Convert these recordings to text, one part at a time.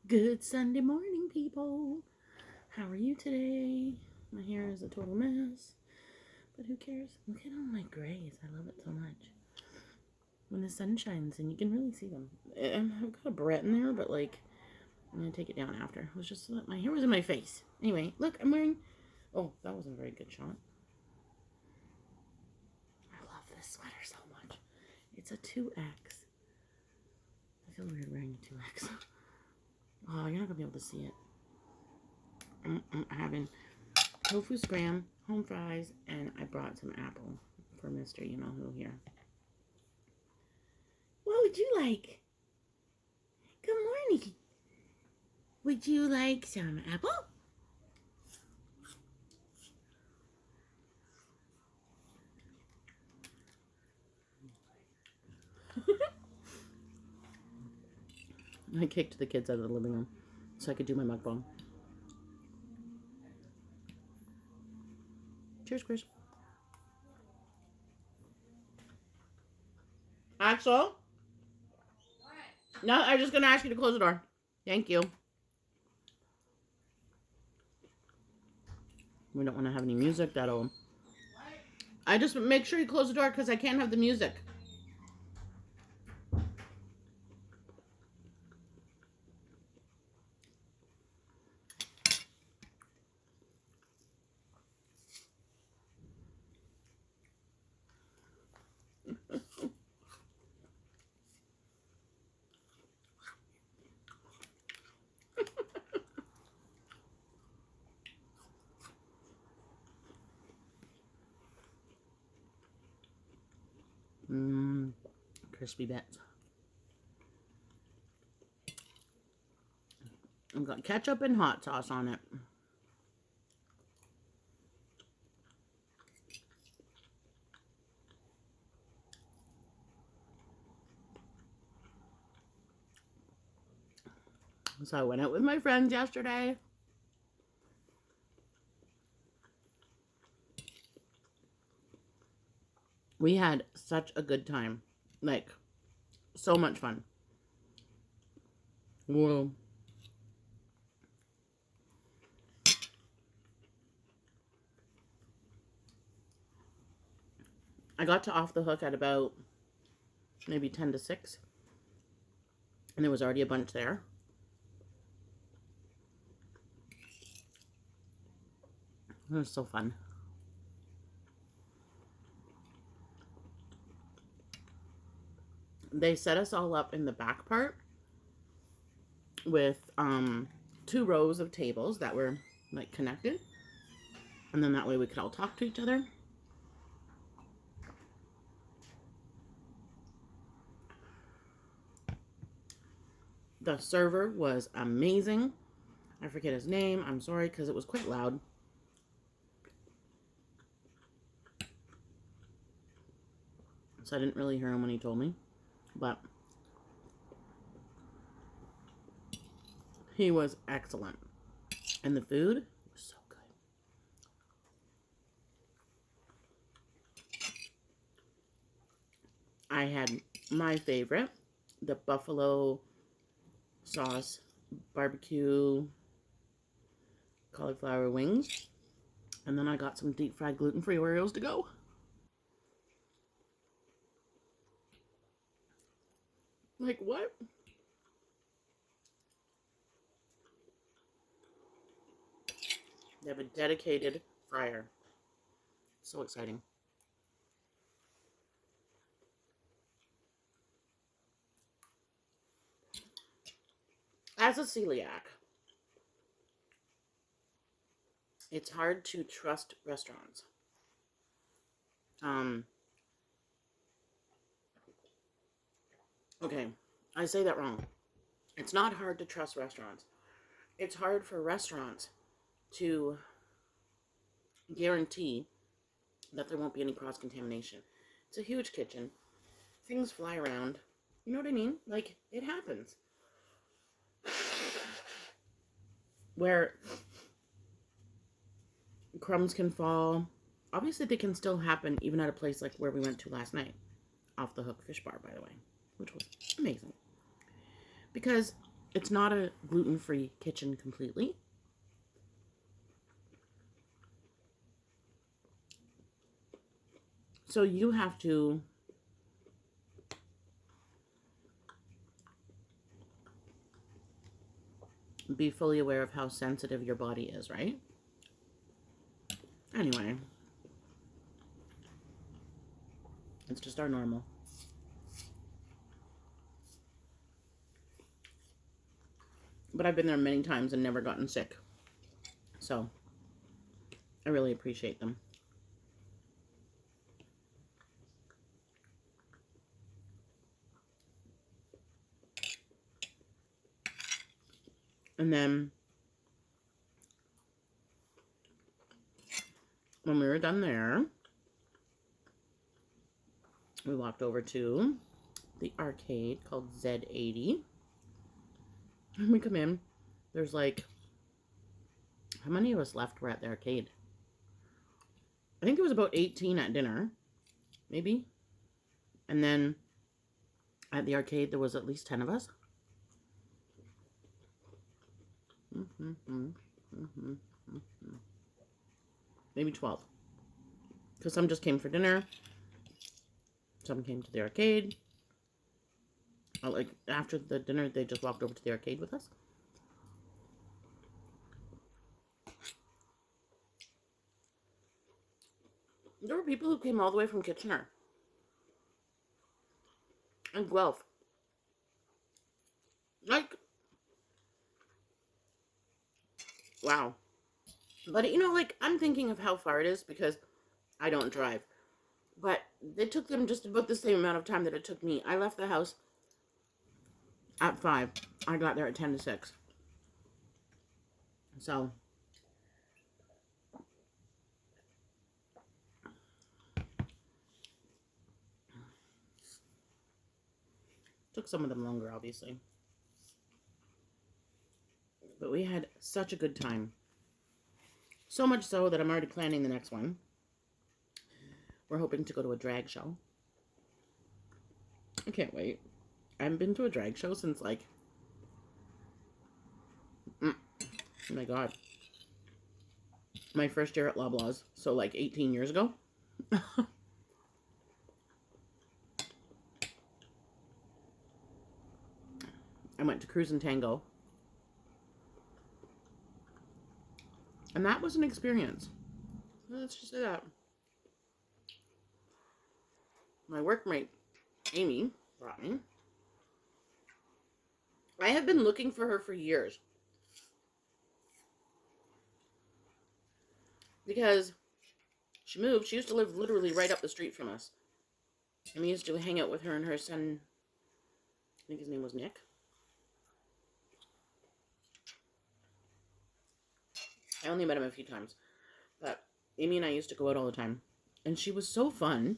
Good Sunday morning, people. How are you today? My hair is a total mess, but who cares? Look at all my grays. I love it so much. When the sun shines and you can really see them. I've got a barrette in there, but like, I'm going to take it down after. It was just that my hair was in my face. Anyway, look, I'm wearing... Oh, that wasn't a very good shot. I love this sweater so much. It's a 2X. I feel weird wearing a 2X. Oh, you're not going to be able to see it. I'm having tofu scram, home fries, and I brought some apple for Mr. You-know-who here. What would you like? Good morning. Would you like some apple? I kicked the kids out of the living room so I could do my mukbang. Cheers, Chris. Axel? What? No, I'm just going to ask you to close the door. Thank you. We don't want to have any music. That'll... What? I just make sure you close the door because I can't have the music. Crispy bits. I've got ketchup and hot sauce on it. So I went out with my friends yesterday. We had such a good time. Like, so much fun. Whoa. I got to Off the Hook at about maybe 10 to 6. And there was already a bunch there. It was so fun. They set us all up in the back part with 2 rows of tables that were like connected. And then that way we could all talk to each other. The server was amazing. I forget his name. I'm sorry because it was quite loud. So I didn't really hear him when he told me. But he was excellent. And the food was so good. I had my favorite, the buffalo sauce barbecue cauliflower wings. And then I got some deep fried gluten-free Oreos to go. Like what? They have a dedicated fryer. So exciting. As a celiac, it's hard to trust restaurants. Okay, I say that wrong. It's not hard to trust restaurants. It's hard for restaurants to guarantee that there won't be any cross-contamination. It's a huge kitchen. Things fly around. You know what I mean? Like, it happens. Where crumbs can fall. Obviously, they can still happen even at a place like where we went to last night. Off the Hook Fish Bar, by the way. Which was amazing. Because It's not a gluten-free kitchen completely. So you have to be fully aware of how sensitive your body is, right? Anyway, it's just our normal. But I've been there many times and never gotten sick. So I really appreciate them. And then when we were done there, we walked over to the arcade called Z80. When we come in, there's like, how many of us left were at the arcade? I think it was about 18 at dinner, maybe. And then at the arcade, there was at least 10 of us. Maybe 12. Because some just came for dinner. Some came to the arcade. Like, after the dinner, they just walked over to the arcade with us. There were people who came all the way from Kitchener. And Guelph. Like, wow. But, you know, like, I'm thinking of how far it is because I don't drive. But it took them just about the same amount of time that it took me. I left the house at 5. I got there at 10 to 6. So, took some of them longer, obviously. But we had such a good time. So much so that I'm already planning the next one. We're hoping to go to a drag show. I can't wait. I haven't been to a drag show since, like, oh my god, my first year at Loblaws. So, like, 18 years ago. I went to Cruise and Tango. And that was an experience. Let's just say that. My workmate, Amy, brought me. I have been looking for her for years. Because she moved. She used to live literally right up the street from us. And we used to hang out with her and her son. I think his name was Nick. I only met him a few times. But Amy and I used to go out all the time. And she was so fun.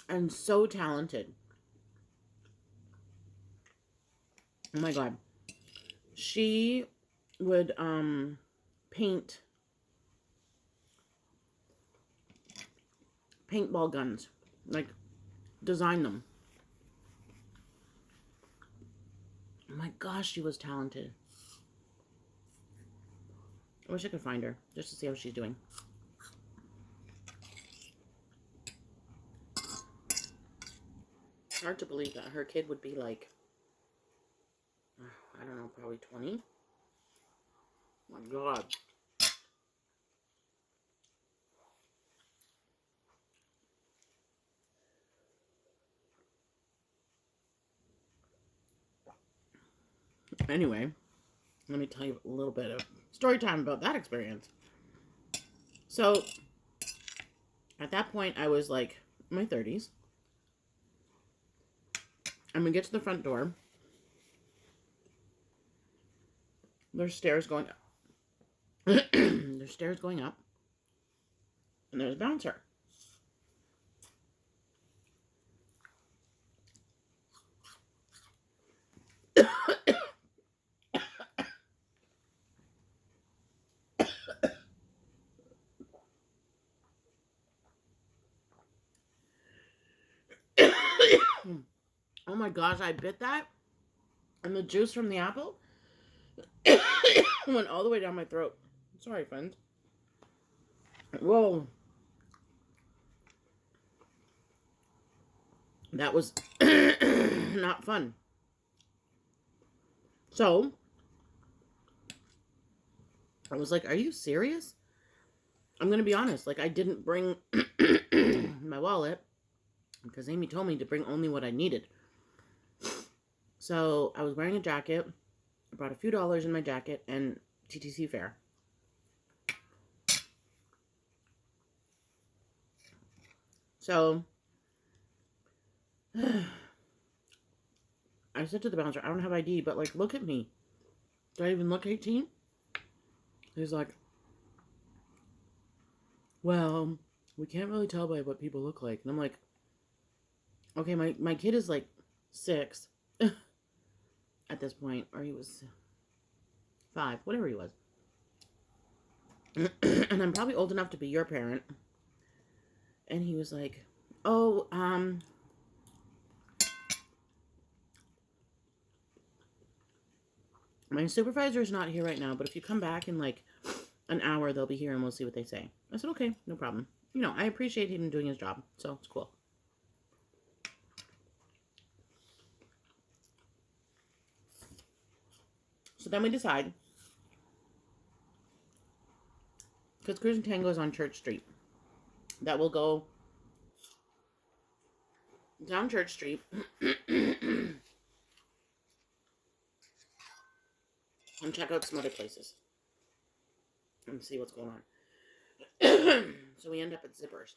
And so talented. Oh my god. She would paint paintball guns. Like, design them. Oh my gosh, she was talented. I wish I could find her just to see how she's doing. Hard to believe that her kid would be like, I don't know, probably 20. Oh my god. Anyway, let me tell you a little bit of story time about that experience. So, at that point, I was like in my 30s. And we get to the front door. There's stairs going up. There's stairs going up. And there's a bouncer. Oh my gosh, I bit that. And the juice from the apple went all the way down my throat. Sorry, friends. Whoa. That was not fun. So, I was like, are you serious? I'm going to be honest. Like, I didn't bring my wallet because Amy told me to bring only what I needed. So, I was wearing a jacket. I brought a few dollars in my jacket and TTC fare. So, I said to the bouncer, I don't have ID, but like, look at me. Do I even look 18? He's like, well, we can't really tell by what people look like. And I'm like, okay, my kid is like 6 at this point, or he was 5, whatever he was. And I'm probably old enough to be your parent. And he was like, oh, my supervisor is not here right now, but if you come back in like an hour, they'll be here and we'll see what they say. I said, okay, no problem. You know, I appreciate him doing his job, so it's cool. So then we decide, because Cruise and Tango is on Church Street, that we'll go down Church Street and check out some other places and see what's going on. So we end up at Zippers.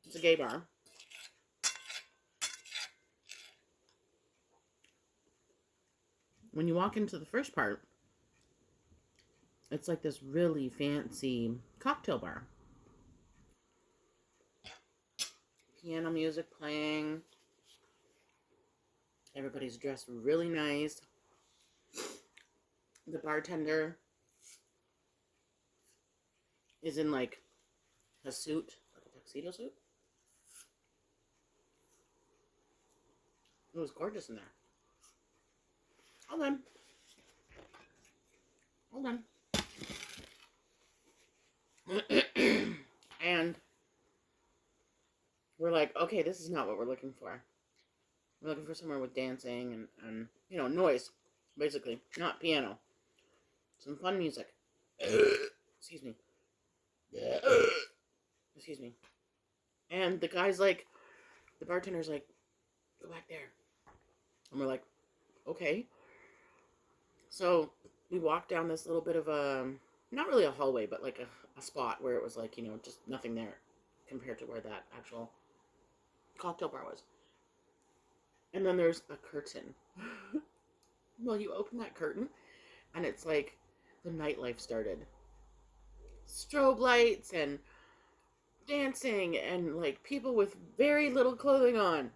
It's a gay bar. When you walk into the first part, it's like this really fancy cocktail bar. Piano music playing. Everybody's dressed really nice. The bartender is in like a suit, like a tuxedo suit. It was gorgeous in there. Hold on. Hold on. And we're like, okay, this is not what we're looking for. We're looking for somewhere with dancing and you know, noise, basically. Not piano. Some fun music. Excuse me. Excuse me. And the guy's like, the bartender's like, go back there. And we're like, okay. So we walked down this little bit of a, not really a hallway, but like a spot where it was like, you know, just nothing there compared to where that actual cocktail bar was. And then there's a curtain. Well, you open that curtain and it's like the nightlife started. Strobe lights and dancing and like people with very little clothing on.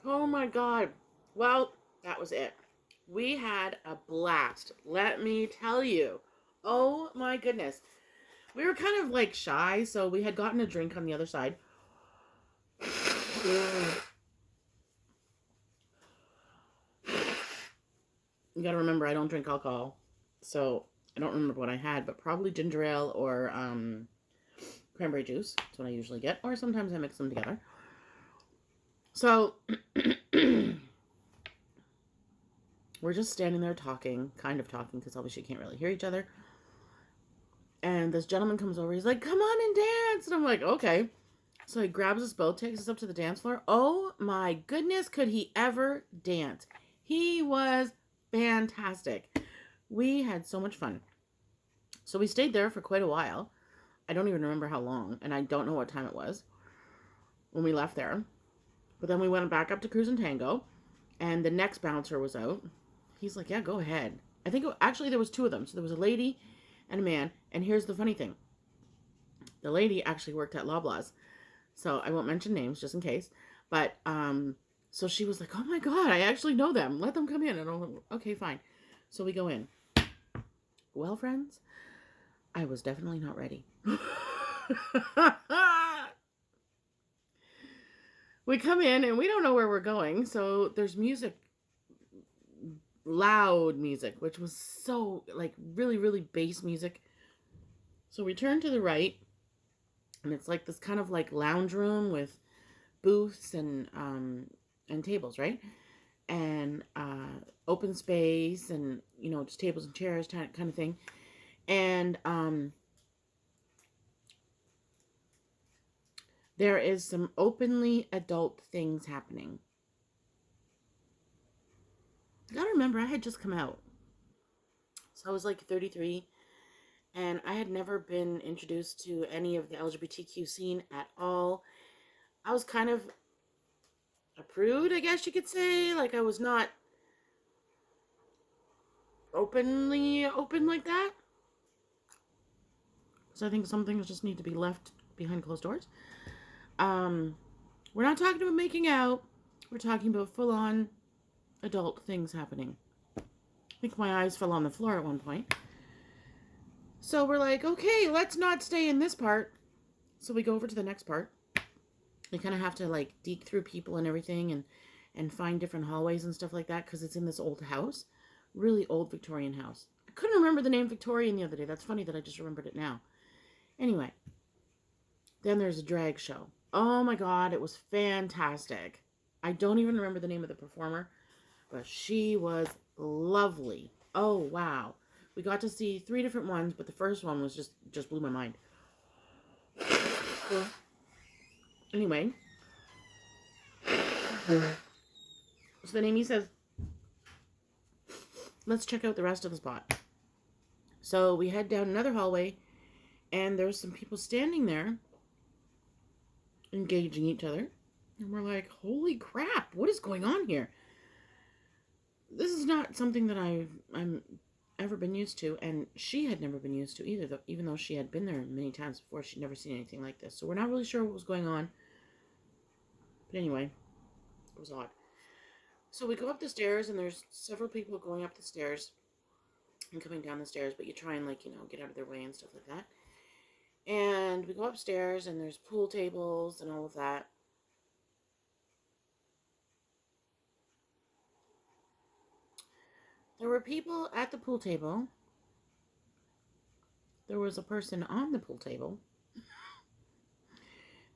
Oh my God. Well, that was it. We had a blast. Let me tell you. Oh my goodness. We were kind of like shy, so we had gotten a drink on the other side. You gotta remember, I don't drink alcohol, so I don't remember what I had, but probably ginger ale or cranberry juice. That's what I usually get, or sometimes I mix them together. So we're just standing there talking, kind of talking, because obviously you can't really hear each other. And this gentleman comes over. He's like, come on and dance. And I'm like, okay. So he grabs us both, takes us up to the dance floor. Oh my goodness, could he ever dance? He was fantastic. We had so much fun. So we stayed there for quite a while. I don't even remember how long, and I don't know what time it was when we left there. But then we went back up to Cruise and Tango, and the next bouncer was out. He's like, yeah, go ahead. I think actually there was 2 of them. So there was a lady and a man. And here's the funny thing. The lady actually worked at Loblaws. So I won't mention names just in case. But so she was like, oh my God, I actually know them. Let them come in. And I'm like, okay, fine. So we go in. Well, friends, I was definitely not ready. We come in and we don't know where we're going. So there's music, loud music, which was so like really, really bass music. So we turn to the right and it's like this kind of like lounge room with booths and tables, right? And open space and, you know, just tables and chairs kind of thing. And there is some openly adult things happening. You gotta remember, I had just come out. So I was like 33, and I had never been introduced to any of the LGBTQ scene at all. I was kind of a prude, I guess you could say. Like, I was not openly open like that. So I think some things just need to be left behind closed doors. We're not talking about making out. We're talking about full-on adult things happening. I think my eyes fell on the floor at one point. So we're like, okay, let's not stay in this part. So we go over to the next part. You kind of have to like deke through people and everything and find different hallways and stuff like that because it's in this old house. Really old Victorian house. I couldn't remember the name Victorian the other day. That's funny that I just remembered it now. Anyway, then there's a drag show. Oh my God, it was fantastic. I don't even remember the name of the performer, but she was lovely. Oh, wow. We got to see 3 different ones, but the first one was just blew my mind. Anyway. So then Amy says, let's check out the rest of the spot. So we head down another hallway, and there's some people standing there engaging each other. And we're like, holy crap, what is going on here? This is not something that I'm ever been used to, and she had never been used to either, even though she had been there many times before. She'd never seen anything like this. So we're not really sure what was going on. But anyway, it was odd. So we go up the stairs, and there's several people going up the stairs and coming down the stairs, but you try and, like, you know, get out of their way and stuff like that. And we go upstairs, and there's pool tables and all of that. There were people at the pool table. There was a person on the pool table.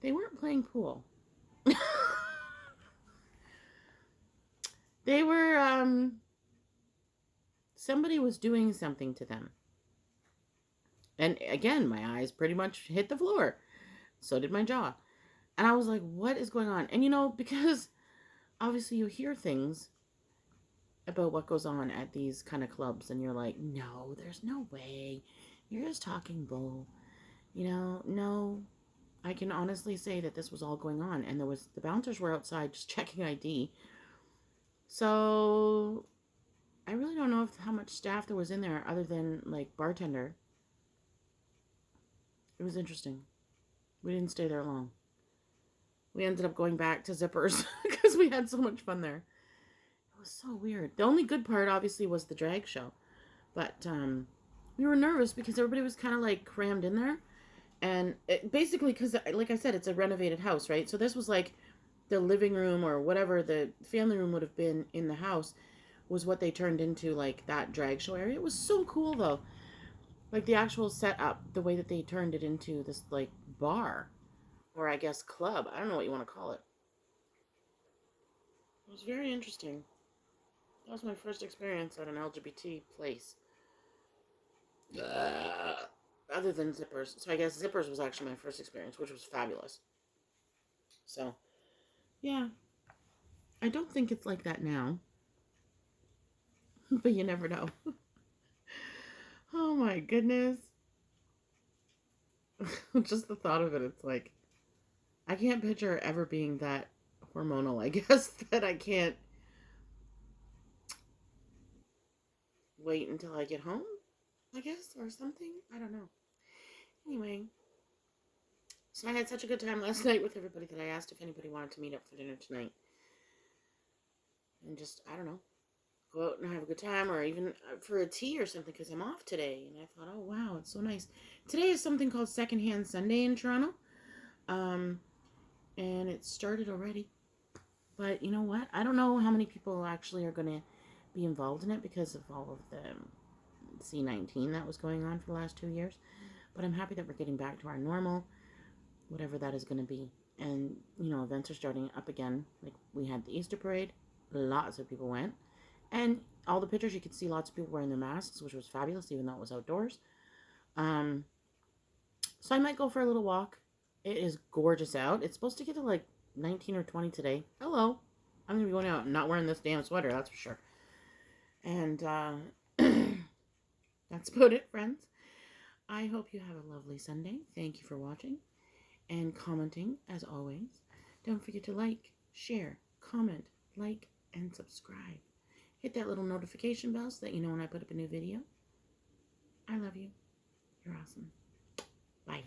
They weren't playing pool. They were, somebody was doing something to them. And again, my eyes pretty much hit the floor. So did my jaw. And I was like, what is going on? And you know, because obviously you hear things about what goes on at these kind of clubs, and you're like, no, there's no way. You're just talking bull. You know, no. I can honestly say that this was all going on, and the bouncers were outside just checking ID. So I really don't know how much staff there was in there other than like bartender. It was interesting. We didn't stay there long. We ended up going back to Zippers because we had so much fun there. It was so weird. The only good part obviously was the drag show, but we were nervous because everybody was kind of like crammed in there. And basically, because like I said, it's a renovated house, right? So this was like the living room or whatever the family room would have been in the house was what they turned into, like that drag show area. It was so cool though. Like the actual setup, the way that they turned it into this like bar or I guess club. I don't know what you want to call it. It was very interesting. That was my first experience at an LGBT place. Other than Zippers. So I guess Zippers was actually my first experience, which was fabulous. So, yeah. I don't think it's like that now. But you never know. Oh my goodness. Just the thought of it, it's like, I can't picture ever being that hormonal, I guess, that I can't wait until I get home, I guess, or something. I don't know. Anyway, so I had such a good time last night with everybody that I asked if anybody wanted to meet up for dinner tonight. And just, I don't know, go out and have a good time, or even for a tea or something, because I'm off today. And I thought, oh, wow, it's so nice. Today is something called Secondhand Sunday in Toronto. And it started already. But you know what? I don't know how many people actually are going to be involved in it because of all of the C-19 that was going on for the last 2 years. But I'm happy that we're getting back to our normal, whatever that is going to be. And, you know, events are starting up again. Like, we had the Easter parade. Lots of people went. And all the pictures, you could see lots of people wearing their masks, which was fabulous, even though it was outdoors. So I might go for a little walk. It is gorgeous out. It's supposed to get to like 19 or 20 today. Hello. I'm going to be going out and not wearing this damn sweater, that's for sure. And that's about it, friends. I hope you have a lovely Sunday. Thank you for watching and commenting, as always. Don't forget to like, share, comment, like, and subscribe. Hit that little notification bell so that you know when I put up a new video. I love you. You're awesome. Bye.